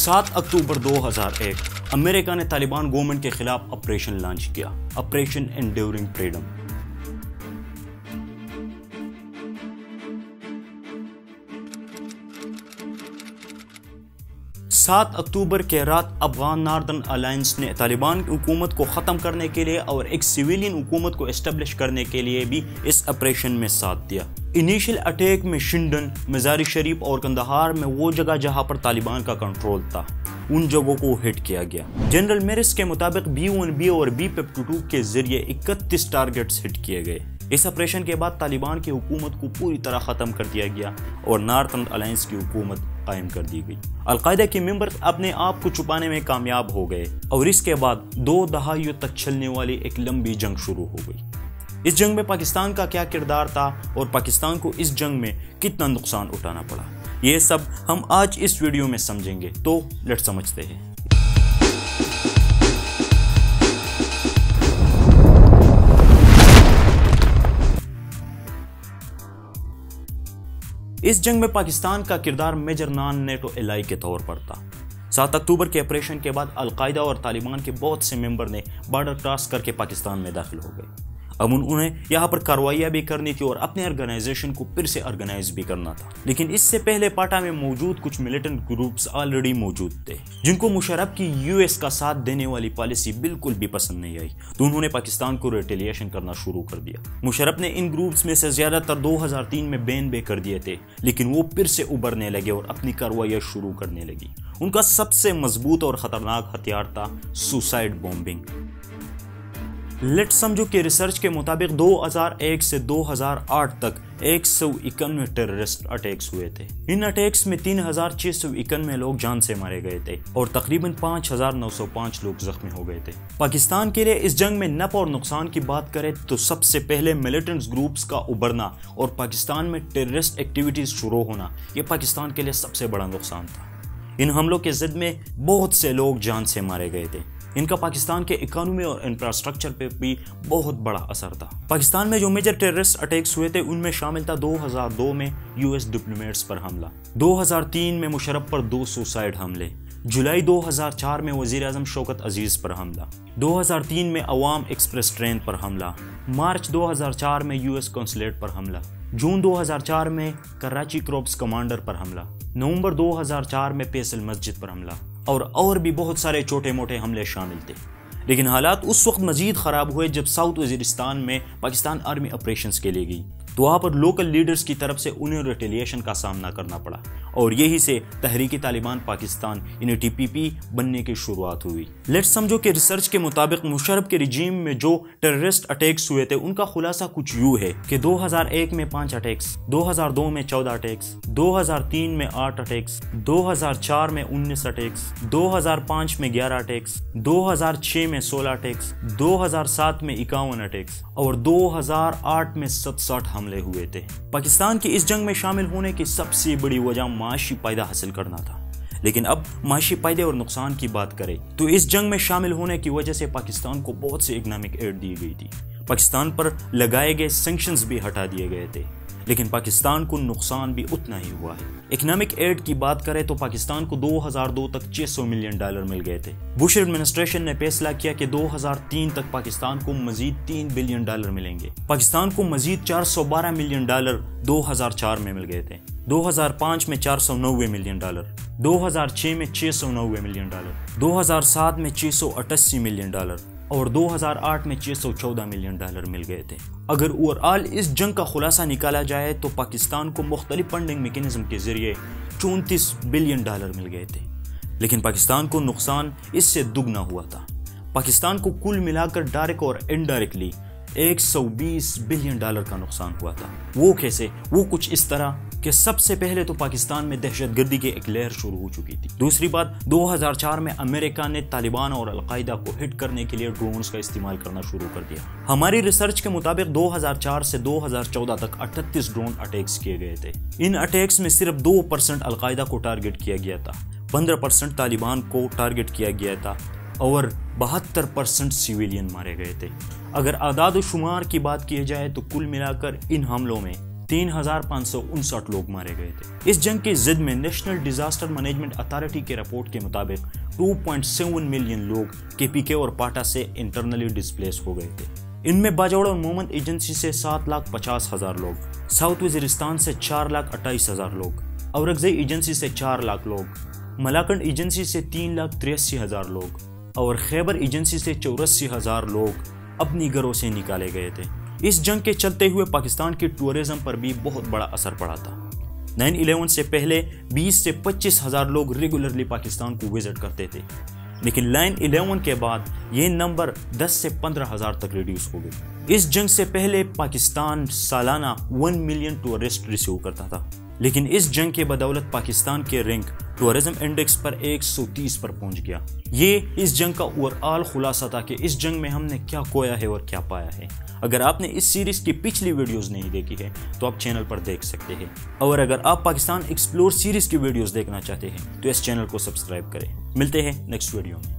7 اکتوبر 2001 امریکہ نے طالبان گورنمنٹ کے خلاف آپریشن لانچ کیا، آپریشن انڈیورنگ فریڈم۔ 7 اکتوبر کے رات افغان ناردرن الائنس نے طالبان کی حکومت کو ختم کرنے کے لیے اور ایک سویلین حکومت کو اسٹیبلش کرنے کے لیے بھی اس آپریشن میں ساتھ دیا۔ انیشل اٹیک میں شنڈن، مزاری شریف اور قندھار میں وہ جگہ جہاں پر طالبان کا کنٹرول تھا، ان جگہوں کو ہٹ کیا گیا۔ جنرل میرس کے مطابق B-1B اور B-52 کے ذریعے 31 ٹارگٹس ہٹ کیے گئے۔ اس آپریشن کے بعد طالبان کی حکومت کو پوری طرح ختم کر دیا گیا اور ناردرن الائنس کی حکومت قائم کر دی گئی۔ القاعدہ کے ممبرز اپنے آپ کو چھپانے میں کامیاب ہو گئے اور اس کے بعد 2 دہائیوں تک چلنے والی ایک لمبی جنگ شروع ہو گئی۔ اس جنگ میں پاکستان کا کیا کردار تھا اور پاکستان کو اس جنگ میں کتنا نقصان اٹھانا پڑا، یہ سب ہم آج اس ویڈیو میں سمجھیں گے، تو لیٹ سمجھتے ہیں۔ اس جنگ میں پاکستان کا کردار میجر نان نیٹو الائی کے طور پر تھا۔ 7 اکتوبر کے آپریشن کے بعد القاعدہ اور طالبان کے بہت سے ممبر نے بارڈر کراس کر کے پاکستان میں داخل ہو گئے۔ اب انہیں یہاں پر کارروائیاں بھی کرنی تھی اور اپنے آرگنائزیشن کو پھر سے آرگنائز بھی کرنا تھا، لیکن اس سے پہلے پاٹا میں موجود کچھ ملیٹنٹ گروپس آلریڈی موجود تھے جن کو مشرف کی US کا ساتھ دینے والی پالیسی بالکل بھی پسند نہیں آئی، تو انہوں نے پاکستان کو ریٹیلیشن کرنا شروع کر دیا۔ مشرف نے ان گروپس میں سے زیادہ تر 2003 میں بین بھی کر دیے تھے، لیکن وہ پھر سے ابھرنے لگے اور اپنی کارروائیاں شروع کرنے لگی۔ ان کا سب سے مضبوط اور خطرناک ہتھیار تھا سوسائڈ بومبنگ۔ لیٹ سمجھو کہ ریسرچ کے مطابق 2001 سے 2008 تک 191 ٹیررسٹ اٹیکس ہوئے تھے۔ ان اٹیکس میں 3691 لوگ جان سے مارے گئے تھے اور تقریباً 5905 لوگ زخمی ہو گئے تھے۔ پاکستان کے لیے اس جنگ میں نفع اور نقصان کی بات کریں تو سب سے پہلے ملیٹنٹ گروپس کا ابھرنا اور پاکستان میں ٹیررسٹ ایکٹیویٹیز شروع ہونا، یہ پاکستان کے لیے سب سے بڑا نقصان تھا۔ ان حملوں کے ضد میں بہت سے لوگ جان سے مارے گئے تھے۔ ان کا پاکستان کے اکانومی اور انفراسٹرکچر پہ بھی بہت بڑا اثر تھا۔ پاکستان میں جو میجر ٹیررسٹ اٹیکس ہوئے تھے ان میں شامل تھا 2002 میں US ڈپلومیٹس پر حملہ، 2003 میں مشرف پر 2 سوسائڈ حملے، جولائی 2004 میں وزیر اعظم شوکت عزیز پر حملہ، 2003 میں عوام ایکسپریس ٹرین پر حملہ، مارچ 2004 میں US قونصلیٹ پر حملہ، جون 2004 میں کراچی کروپس کمانڈر پر حملہ، نومبر 2004 میں فیصل مسجد پر حملہ اور بھی بہت سارے چھوٹے موٹے حملے شامل تھے۔ لیکن حالات اس وقت مزید خراب ہوئے جب ساؤتھ وزیرستان میں پاکستان آرمی آپریشنز کے لیے گئی، تو وہاں پر لوکل لیڈرز کی طرف سے انہیں ریٹیلیشن کا سامنا کرنا پڑا اور یہی سے تحریک طالبان پاکستان یعنی TPP بننے کی شروعات ہوئی۔ لیٹ سمجھو کہ ریسرچ کے مطابق مشرف کے رجیم میں جو ٹیررسٹ اٹیکس ہوئے تھے ان کا خلاصہ کچھ یوں ہے کہ 2001 میں 5 اٹیکس، 2002 میں 14 اٹیکس، 2003 میں 8 اٹیکس، 2004 میں 19 اٹیکس، 2005 میں 11 اٹیکس، 2006 میں 16 اٹیکس، 2007 میں 51 اٹیکس اور 2008 میں 67 حملے ہوئے تھے۔ پاکستان کی اس جنگ میں شامل ہونے کی سب سے بڑی وجہ معاشی فائدہ حاصل کرنا تھا، لیکن اب معاشی فائدے اور نقصان کی بات کریں تو اس جنگ میں شامل ہونے کی وجہ سے پاکستان کو بہت سے اکنامک ایڈ دی گئی تھی، پاکستان پر لگائے گئے سینکشنز بھی ہٹا دیے گئے تھے، لیکن پاکستان کو نقصان بھی اتنا ہی ہوا ہے۔ اکنامک ایڈ کی بات کریں تو پاکستان کو 2002 تک $600 ملین مل گئے تھے۔ بش ایڈمنسٹریشن نے فیصلہ کیا کہ 2003 تک پاکستان کو مزید $3 بلین ملیں گے۔ پاکستان کو مزید $412 ملین 2004 میں مل گئے تھے، 2005 میں $490 ملین، 2006 میں $690 ملین، 2007 میں $688 ملین اور 2008 میں $614 ملین مل گئے تھے۔ اگر اوورآل اس جنگ کا خلاصہ نکالا جائے تو پاکستان کو مختلف فنڈنگ میکینزم کے ذریعے $34 بلین مل گئے تھے، لیکن پاکستان کو نقصان اس سے دگنا ہوا تھا۔ پاکستان کو کل ملا کر ڈائریکٹ اور انڈائریکٹلی $120 بلین کا نقصان ہوا تھا۔ وہ کیسے؟ وہ کچھ اس طرح کہ سب سے پہلے تو پاکستان میں دہشت گردی کی ایک لہر شروع ہو چکی تھی۔ دوسری بات، 2004 میں امریکہ نے طالبان اور القاعدہ کو ہٹ کرنے کے لیے ڈرونز کا استعمال کرنا شروع کر دیا۔ ہماری ریسرچ کے مطابق 2004 سے 2014 تک 38 ڈرون اٹیکس کیے گئے تھے۔ ان اٹیکس میں صرف 2% القاعدہ کو ٹارگٹ کیا گیا تھا، 15% طالبان کو ٹارگٹ کیا گیا تھا اور 72% سیویلین مارے گئے تھے۔ اگر اعداد و شمار کی بات کی جائے تو کل ملا کر ان حملوں میں 3,559 لوگ مارے گئے تھے۔ اس جنگ کی ضد میں نیشنل ڈیزاسٹر مینجمنٹ اتھارٹی کے رپورٹ کے مطابق 2.7 ملین لوگ KPK اور پاٹا سے انٹرنلی ڈسپلیس ہو گئے تھے۔ ان میں باجوڑ اور مومند ایجنسی سے 7,50,000 لوگ، ساؤتھ وزیرستان سے 4,28,000 لوگ، اورکزئی ایجنسی سے 4 لاکھ لوگ، ملاکنڈ ایجنسی سے 3,83,000 لوگ اور خیبر ایجنسی سے 84,000 لوگ اپنی گھروں سے نکالے گئے تھے۔ اس جنگ کے چلتے ہوئے پاکستان کے ٹورزم پر بھی بہت بڑا اثر پڑا تھا۔ 9/11 سے پہلے 20 سے 25,000 لوگ ریگولرلی پاکستان کو وزٹ کرتے تھے، لیکن 9/11 کے بعد یہ نمبر 10 سے 15,000 تک ریڈیوس ہو گئی۔ اس جنگ سے پہلے پاکستان سالانہ 1 ملین ٹورسٹ ریسیو کرتا تھا، لیکن اس جنگ کے بدولت پاکستان کے رینک ٹورزم انڈیکس پر 130 پر پہنچ گیا۔ یہ اس جنگ کا اوورآل خلاصہ تھا کہ اس جنگ میں ہم نے کیا کھویا ہے اور کیا پایا ہے۔ اگر آپ نے اس سیریز کی پچھلی ویڈیوز نہیں دیکھی ہے تو آپ چینل پر دیکھ سکتے ہیں، اور اگر آپ پاکستان ایکسپلور سیریز کی ویڈیوز دیکھنا چاہتے ہیں تو اس چینل کو سبسکرائب کریں۔ ملتے ہیں نیکسٹ ویڈیو میں۔